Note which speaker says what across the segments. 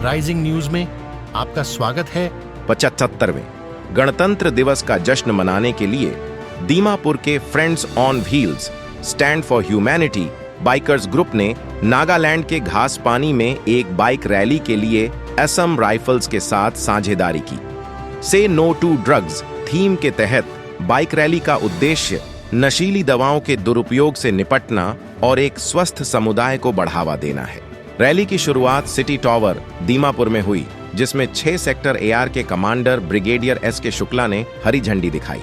Speaker 1: Rising news में आपका स्वागत है।
Speaker 2: 75वें गणतंत्र दिवस का जश्न मनाने के लिए दीमापुर के friends on wheels stand for humanity bikers group ने नागालैंड के घासपानी में एक बाइक रैली के लिए असम राइफल्स के साथ साझेदारी की। से नो टू ड्रग्स थीम के तहत बाइक रैली का उद्देश्य नशीली दवाओं के दुरुपयोग से निपटना और एक स्वस्थ समुदाय को बढ़ावा देना है। रैली की शुरुआत सिटी टॉवर दीमापुर में हुई, जिसमें 6 सेक्टर AR के कमांडर ब्रिगेडियर SK शुक्ला ने हरी झंडी दिखाई।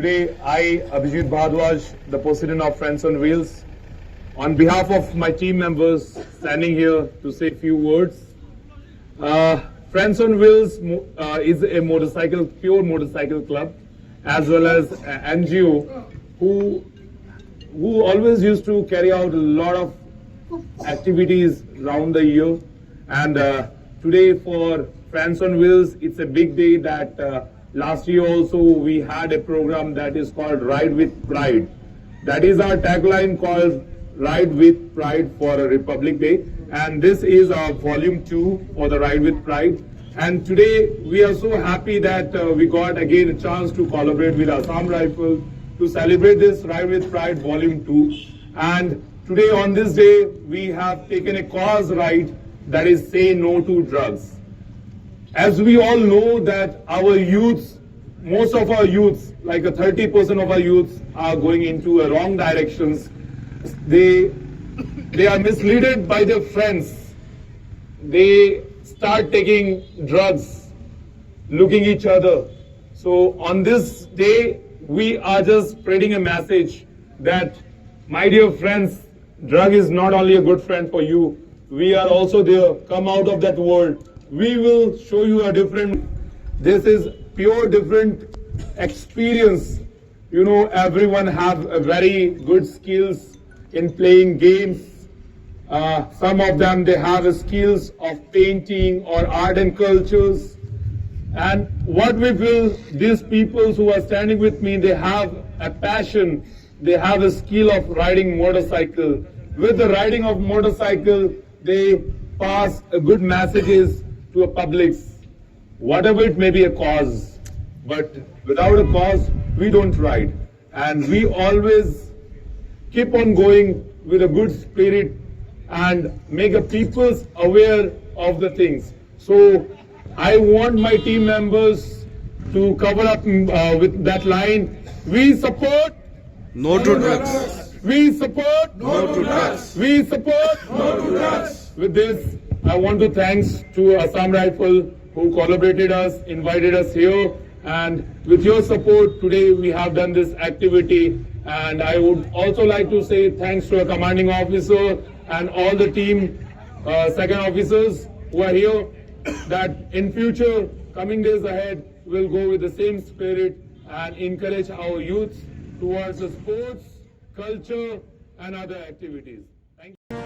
Speaker 3: Today, I, Abhijit Bhardwaj, the President of Friends on Wheels, on behalf of my team members standing here to say a few words. Friends on Wheels is a pure motorcycle club, as well as an NGO who always used to carry out a lot of activities around the year. And today for Friends on Wheels, it's a big day that last year also we had a program that is called Ride with Pride. That is our tagline, called Ride with Pride for a Republic Day. And this is our volume 2 for the Ride with Pride. And today we are so happy that we got again a chance to collaborate with Assam Rifles to celebrate this Ride with Pride volume 2. And today on this day we have taken a cause ride that is Say No to Drugs. As we all know that our youths, most of our youths, like 30% of our youths are going into wrong directions. They are misled by their friends. They start taking drugs, looking each other. So on this day, we are just spreading a message that, my dear friends, drug is not only a good friend for you, we are also there. Come out of that world. We will show you a different, this is pure different experience. You know, everyone have a very good skills in playing games. Some of them, they have skills of painting or art and cultures. And what we feel, these people who are standing with me, they have a passion. They have a skill of riding motorcycle. With the riding of motorcycle, they pass good messages to a public, whatever it may be a cause. But without a cause, we don't ride. And we always keep on going with a good spirit and make the people aware of the things. So I want my team members to cover up with that line. We support
Speaker 2: No to drugs.
Speaker 3: We support
Speaker 2: No to drugs.
Speaker 3: We support
Speaker 2: No to drugs.
Speaker 3: With this, I want to thanks to Assam Rifle who collaborated us, invited us here, and with your support today we have done this activity. And I would also like to say thanks to our commanding officer and all the team second officers who are here, that in future coming days ahead we'll go with the same spirit and encourage our youth towards the sports, culture and other activities. Thank you.